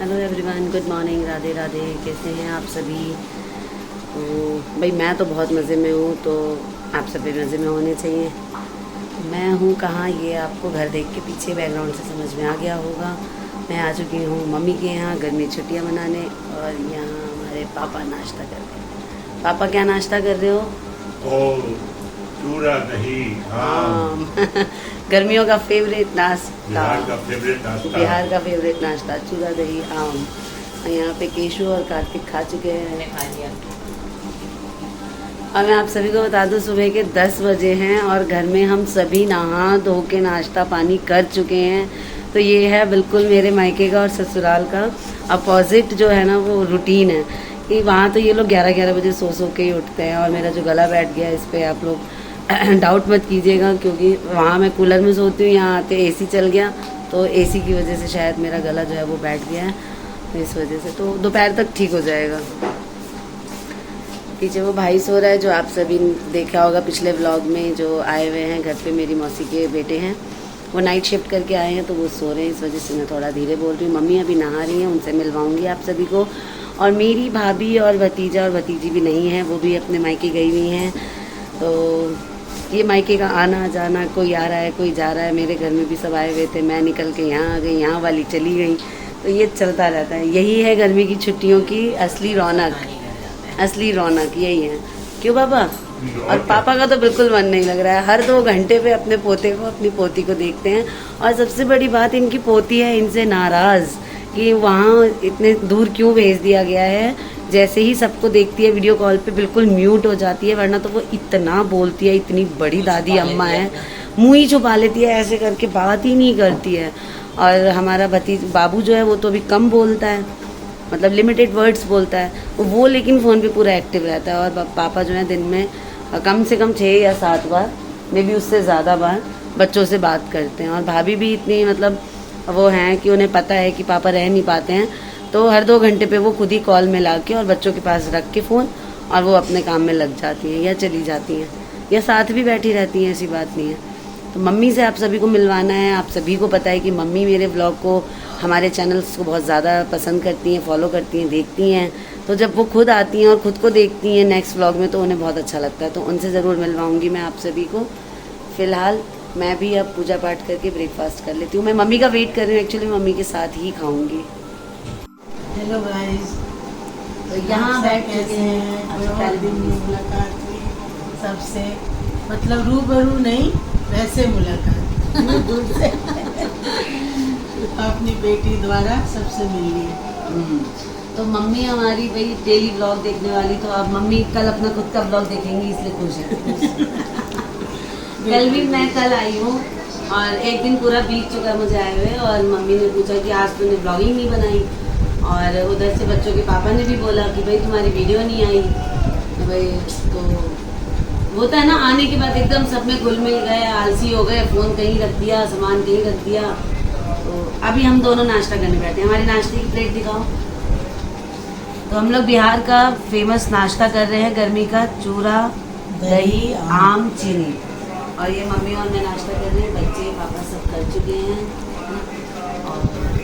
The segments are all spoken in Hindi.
Hello everyone, good morning, Radhe Radhe. कैसे हैं आप सभी? तो भाई मैं तो बहुत मज़े में हूँ, तो आप सभी मज़े में होने चाहिए। मैं हूँ कहाँ, ये आपको घर देख के पीछे बैकग्राउंड से समझ में आ गया होगा। मैं आ चुकी हूँ मम्मी के यहाँ गर्मी छुट्टियाँ मनाने, और यहाँ हमारे पापा नाश्ता कर रहे हैं। पापा क्या नाश्ता कर रहे हो? चूड़ा दही आम। गर्मियों का फेवरेट नाश्ता, बिहार का फेवरेट नाश्ता, बिहार का फेवरेट नाश्ता चूड़ा दही आम। और यहाँ पे केशु और कार्तिक खा चुके हैं। और मैं आप सभी को बता दूं, सुबह के 10 बजे हैं और घर में हम सभी नहा धो के नाश्ता पानी कर चुके हैं। तो ये है बिल्कुल मेरे मायके का और ससुराल का अपोजिट जो है ना, वो रूटीन है कि वहाँ तो ये लोग 11-11 बजे सो के ही उठते हैं, और मेरा जो गला बैठ गया इस पर आप लोग डाउट मत कीजिएगा, क्योंकि वहाँ मैं कूलर में सोती हूँ, यहाँ आते एसी चल गया, तो एसी की वजह से शायद मेरा गला जो है वो बैठ गया है, तो इस वजह से तो दोपहर तक ठीक हो जाएगा। पीछे वो भाई सो रहा है, जो आप सभी देखा होगा पिछले व्लॉग में, जो आए हुए हैं घर पे मेरी मौसी के बेटे हैं, वो नाइट शिफ्ट करके आए हैं, तो वो सो रहे हैं, इस वजह से मैं थोड़ा धीरे बोल रही हूँ। मम्मी अभी नहा रही हैं, उनसे मिलवाऊंगी आप सभी को। और मेरी भाभी और भतीजा और भतीजी भी नहीं है, वो भी अपने मायके गई हुई हैं। तो ये मायके का आना जाना, कोई आ रहा है कोई जा रहा है। मेरे घर में भी सब आए हुए थे, मैं निकल के यहाँ आ गई, यहाँ वाली चली गई, तो ये चलता रहता है। यही है गर्मी की छुट्टियों की असली रौनक, असली रौनक यही है। क्यों पापा? और पापा का तो बिल्कुल मन नहीं लग रहा है, हर 2 घंटे पे अपने पोते को अपनी पोती को देखते हैं। और सबसे बड़ी बात, इनकी पोती है इनसे नाराज़ कि वहाँ इतने दूर क्यों भेज दिया गया है। जैसे ही सबको देखती है वीडियो कॉल पे बिल्कुल म्यूट हो जाती है, वरना तो वो इतना बोलती है, इतनी बड़ी दादी अम्मा है, मुँह ही छुपा लेती है, ऐसे करके बात ही नहीं करती है। और हमारा बाबू जो है वो तो अभी कम बोलता है, मतलब लिमिटेड वर्ड्स बोलता है वो, लेकिन फ़ोन पे पूरा एक्टिव रहता है। और पापा जो है दिन में कम से कम 6 या 7 बार, मे बी उससे ज़्यादा बार बच्चों से बात करते हैं। और भाभी भी इतनी मतलब वो हैं कि उन्हें पता है कि पापा रह नहीं पाते हैं, तो हर 2 घंटे पे वो खुद ही कॉल में ला के और बच्चों के पास रख के फ़ोन, और वो अपने काम में लग जाती हैं या चली जाती हैं या साथ भी बैठी रहती हैं, ऐसी बात नहीं है। तो मम्मी से आप सभी को मिलवाना है। आप सभी को पता है कि मम्मी मेरे व्लॉग को, हमारे चैनल्स को बहुत ज़्यादा पसंद करती हैं, फॉलो करती हैं, देखती हैं। तो जब वो खुद आती हैं और ख़ुद को देखती हैं नेक्स्ट व्लॉग में, तो उन्हें बहुत अच्छा लगता है, तो उनसे ज़रूर मिलवाऊंगी मैं आप सभी को। फ़िलहाल मैं भी अब पूजा पाठ करके ब्रेकफास्ट कर लेती हूँ। मैं मम्मी का वेट कर रही हूँ, एक्चुअली मम्मी के साथ ही खाऊंगी। हेलो गाइस, तो यहाँ बैठ कैसे हैं? बहुत दिन मुलाकात हुई सबसे, मतलब रूबरू नहीं, वैसे मुलाकात दूर से अपनी बेटी द्वारा सबसे मिल ली। तो मम्मी हमारी भाई डेली व्लॉग देखने वाली, तो अब मम्मी कल अपना खुद का व्लॉग देखेंगी, इसलिए खुश है। कल भी मैं कल आई हूँ और एक दिन पूरा बीत चुका मुझे आए हुए, और मम्मी ने पूछा कि आज तूने ब्लॉगिंग नहीं बनाई, और उधर से बच्चों के पापा ने भी बोला कि भाई तुम्हारी वीडियो नहीं आई। तो भाई तो होता है ना, आने के बाद एकदम सब में घुल मिल गए, आलसी हो गए, फ़ोन कहीं रख दिया, सामान कहीं रख दिया। तो अभी हम दोनों नाश्ता करने बैठे हैं। हमारी नाश्ते की प्लेट दिखाओ। तो हम लोग बिहार का फेमस नाश्ता कर रहे हैं, गर्मी का, चूड़ा दही आम चीनी। और ये मम्मी और मैं नाश्ता कर रहे हैं, बच्चे पापा सब कर चुके हैं, और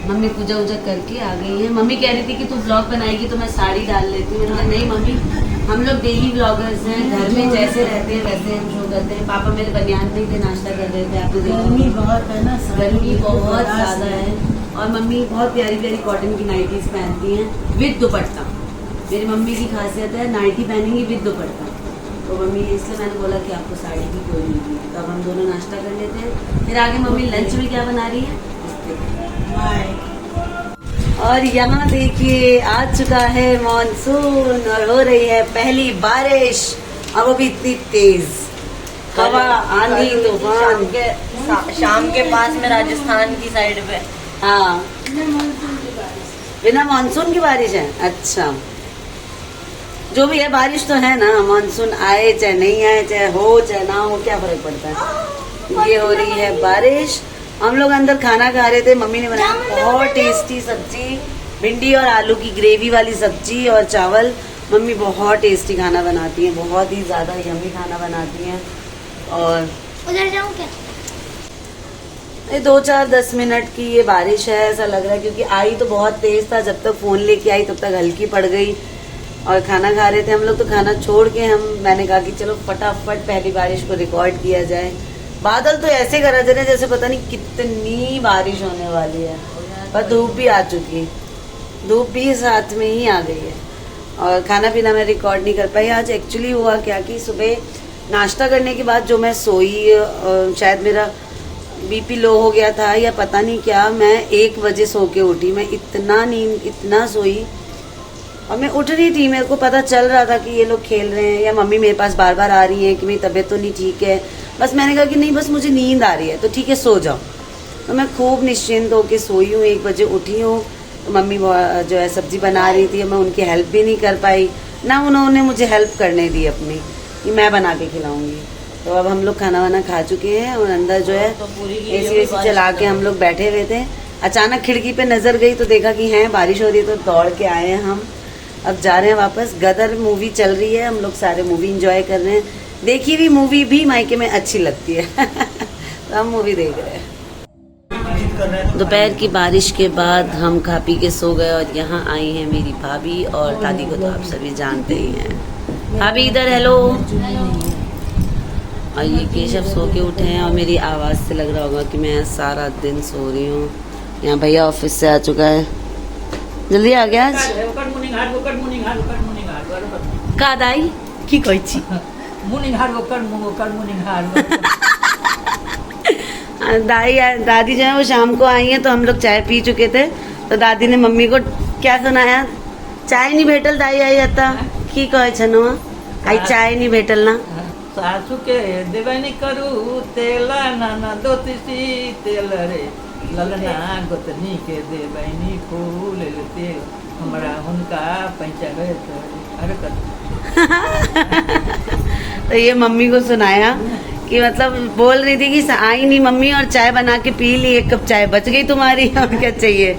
मम्मी पूजा वूजा करके आ गई है। मम्मी कह रही थी कि तू व्लॉग बनाएगी तो मैं साड़ी डाल लेती हूँ। मैंने कहा नहीं मम्मी, हम लोग डेली व्लॉगर्स हैं, घर में जैसे रहते हैं वैसे हम शो करते हैं। पापा मेरे बनियान में थे, नाश्ता कर रहे थे, आपको गर्मी बहुत है ना, गर्मी बहुत ज़्यादा है। और मम्मी बहुत प्यारी प्यारी कॉटन की नाइटीज़ पहनती हैं विद दुपट्टा। मेरी मम्मी की खासियत है नाइटी पहनेंगी विद दुपट्टा, तो मम्मी इसलिए मैंने बोला कि आपको साड़ी की कोई नहीं। तो अब हम दोनों नाश्ता कर लेते हैं, फिर आगे मम्मी लंच में क्या बना रही है। और यहाँ देखिए आ चुका है मानसून, और हो रही है पहली बारिश, और वो भी इतनी तेज हवा, आंधी, तूफान। शाम के पास में राजस्थान की साइड पे। हाँ, बिना मानसून की बारिश है। अच्छा, जो भी है बारिश तो है ना, मानसून आए चाहे नहीं आए, चाहे हो चाहे ना हो, क्या फर्क पड़ता है। ये हो रही है बारिश। हम लोग अंदर खाना खा रहे थे, मम्मी ने बनाया बहुत टेस्टी सब्जी, भिंडी और आलू की ग्रेवी वाली सब्जी और चावल। मम्मी बहुत टेस्टी खाना बनाती हैं, बहुत ही ज़्यादा यम्मी खाना बनाती हैं। और उधर जाऊँ क्या? ये 2-4-10 मिनट की ये बारिश है ऐसा लग रहा है, क्योंकि आई तो बहुत तेज था। जब तक फोन लेके आई तब तक हल्की पड़ गई और खाना खा रहे थे हम लोग। तो खाना छोड़ के मैंने कहा कि चलो फटाफट पहली बारिश को रिकॉर्ड किया जाए। बादल तो ऐसे गरज रहे जैसे पता नहीं कितनी बारिश होने वाली है, पर धूप भी आ चुकी है, धूप भी साथ में ही आ गई है। और खाना पीना मैं रिकॉर्ड नहीं कर पाई आज। एक्चुअली हुआ क्या कि सुबह नाश्ता करने के बाद जो मैं सोई, शायद मेरा बीपी लो हो गया था या पता नहीं क्या, मैं 1 बजे सो के उठी। मैं इतना सोई और मैं उठ रही थी, मेरे को पता चल रहा था कि ये लोग खेल रहे हैं या मम्मी मेरे पास बार बार आ रही है कि मेरी तबीयत तो नहीं ठीक है। बस मैंने कहा कि नहीं, बस मुझे नींद आ रही है तो ठीक है सो जाओ। तो मैं खूब निश्चिंत होके सोई हूँ, 1 बजे उठी हूँ। तो मम्मी जो है सब्जी बना रही थी, मैं उनकी हेल्प भी नहीं कर पाई, ना उन्होंने मुझे हेल्प करने दी अपनी कि मैं बना के खिलाऊंगी। तो अब हम लोग खाना वाना खा चुके हैं और अंदर जो है एसी वेसी चला के हम लोग बैठे हुए थे। अचानक खिड़की पे नजर गई तो देखा कि है बारिश हो रही है, तो दौड़ के आए हैं हम। अब जा रहे हैं वापस। गदर मूवी चल रही है, हम लोग सारे मूवी एंजॉय कर रहे हैं। देखी हुई मूवी भी मायके में अच्छी लगती है तो हम मूवी देख रहे हैं। दोपहर की बारिश के बाद हम खा पी के सो गए और यहाँ आई हैं मेरी भाभी और दादी को तो आप सभी जानते ही हैं। भाभी इधर हेलो। और ये केशव सो के उठे हैं और मेरी आवाज़ से लग रहा होगा कि मैं सारा दिन सो रही हूँ। यहाँ भैया ऑफिस से आ चुका है, जल्दी आ गया आज। का दाई की कोई ची दादी जो है वो शाम को आई है, तो हम लोग चाय पी चुके थे। तो दादी ने मम्मी को क्या सुनाया, चाय नहीं भेटल दाई आई आता की कहे छनुआ आई चाय नहीं भेटल ना सासू के देवनी करू तेला नाना दोतीसी तेल रे ललना गोतनी के देवनी फूल तेल हमारा उनका पैसा गए तो ये मम्मी को सुनाया कि मतलब बोल रही थी कि आई नहीं मम्मी और चाय बना के पी ली, 1 कप चाय बच गई तुम्हारी और क्या चाहिए।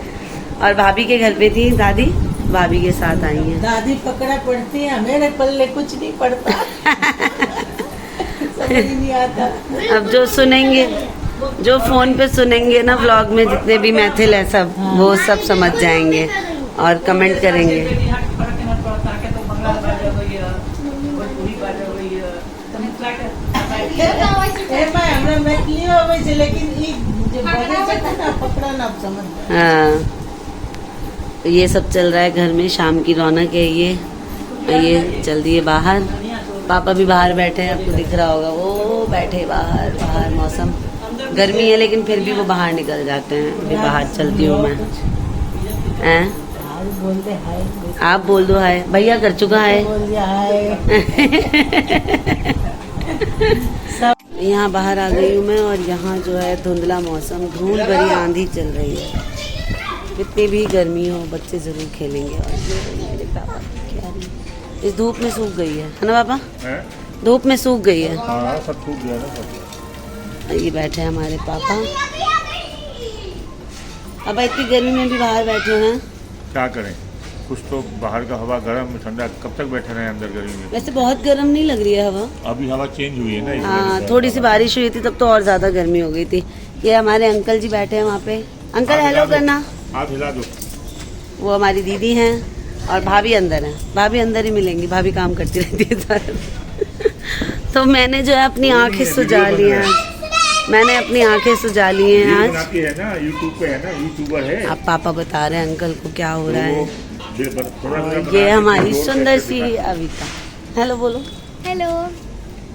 और भाभी के घर पे थी दादी, भाभी के साथ आई हैं। दादी पकड़ा पड़ती है, मेरे पल्ले कुछ नहीं पड़ता समझ नहीं आता। अब जो सुनेंगे, जो फोन पे सुनेंगे ना व्लॉग में, जितने भी मैथिल है सब, वो सब समझ जाएंगे और कमेंट करेंगे। हाँ, तो ये सब चल रहा है घर में, शाम की रौनक है ये चल रही है बाहर। पापा भी बाहर बैठे हैं, आपको दिख रहा होगा, वो बैठे बाहर मौसम गर्मी है लेकिन फिर भी वो बाहर निकल जाते हैं। अभी बाहर चलती हूँ मैं। आप बोल दो हाय। भैया कर चुका है यहाँ बाहर आ गई हूँ मैं और यहाँ जो है धुंधला मौसम, धूल भरी आंधी चल रही है। कितनी भी गर्मी हो बच्चे जरूर खेलेंगे। और मेरे पापा क्या इस धूप में सूख गई है ना पापा? धूप में सूख गई है। हाँ, सब सूख गया ना सब। ये बैठे हैं हमारे पापा। अब इतनी गर्मी में भी बाहर बैठे हैं, क्या करें, कुछ तो बाहर का हवा गर्म ठंडा, कब तक बैठे रहे अंदर गर्मी में। वैसे बहुत गर्म नहीं लग रही है हवा, अभी हवा चेंज हुई है ना। हाँ, थोड़ी सी बारिश हुई थी तब तो और ज्यादा गर्मी हो गई थी। ये हमारे अंकल जी बैठे हैं वहाँ पे। अंकल हेलो करना, आप हिला दो। वो हमारी दीदी हैं और भाभी अंदर हैं। भाभी अंदर ही मिलेंगी, भाभी काम करती रहती है सारा। तो मैंने जो है अपनी आंखें सुजा ली हैं, मैंने अपनी आंखें सुजा ली हैं आज। है ना, यूट्यूब पे है ना, यूट्यूबर है। अब पापा बता रहे हैं अंकल को क्या हो रहा है। और ये हमारी सुंदर सी अविका, हेलो बोलो। हेलो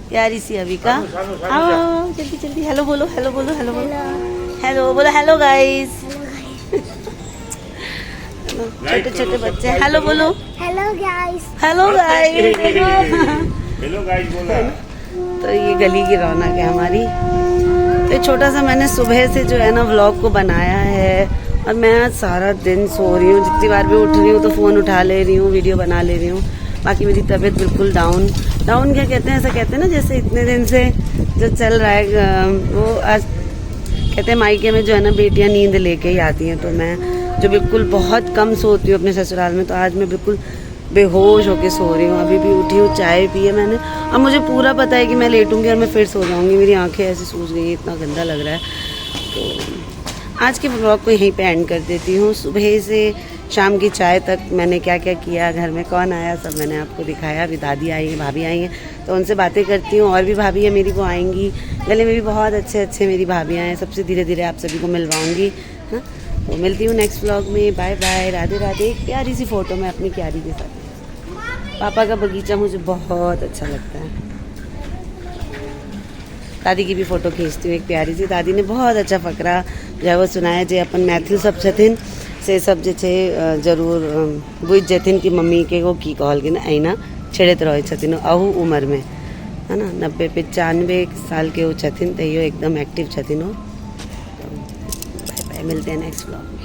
प्यारी सी अविका, आओ जल्दी जल्दी हेलो बोलो, हेलो बोलो, हेलो बोलो, हेलो बोलो, हेलो गाइस। छोटे छोटे बच्चे हेलो बोलो, hello guys. Hello guys. Hello guys बोला। तो ये गली की रौनक है हमारी। तो छोटा सा मैंने सुबह से जो है ना व्लॉग को बनाया है और मैं आज सारा दिन सो रही हूँ। जितनी बार भी उठ रही हूँ तो फ़ोन उठा ले रही हूँ, वीडियो बना ले रही हूँ। बाकी मेरी तबीयत बिल्कुल डाउन क्या कहते हैं, ऐसा कहते हैं ना, जैसे इतने दिन से जो चल रहा है वो आज कहते हैं मायके में जो है ना बेटियाँ नींद लेके ही आती हैं। तो मैं जो बिल्कुल बहुत कम सोती हूँ अपने ससुराल में, तो आज मैं बिल्कुल बेहोश होके सो रही हूँ। अभी भी उठी हूँ, चाय पी है मैंने। अब मुझे पूरा पता है कि मैं लेटूंगी और मैं फिर सो जाऊंगी। मेरी आंखें ऐसे सूज गई हैं, इतना गंदा लग रहा है। तो आज के ब्लॉग को यहीं पे एंड कर देती हूँ। सुबह से शाम की चाय तक मैंने क्या क्या किया, घर में कौन आया, सब मैंने आपको दिखाया। अभी दादी आई हैं, भाभी आई हैं, तो उनसे बातें करती हूँ। और भी भाभी है मेरी, वो आएंगी। गले में भी बहुत अच्छे अच्छे मेरी भाभियाँ हैं, सबसे धीरे धीरे आप सभी को मिलवाऊँगी। हाँ, तो मिलती हूँ नेक्स्ट व्लॉग में। Bye bye, Radhe Radhe. एक प्यारी सी फ़ोटो मैं अपनी क्यारी के साथ। पापा का बगीचा मुझे बहुत अच्छा लगता है। दादी की भी फ़ोटो खींचती हूँ एक प्यारी सी। दादी ने बहुत अच्छा फकरा जो है वो सुनाया, जे अपन मैथिल सब छथिन से सब जे छे जरूर बुझ जथिन कि मम्मी के वो की कहलखिन अहिना छेड़त रहे छथिन अहू उम्र में, है ना। 90-95 साल के वो छथिन, तैयो एकदम एक्टिव छथिन वो। तो बाय बाय, मिलते हैं नेक्स्ट व्लॉग में।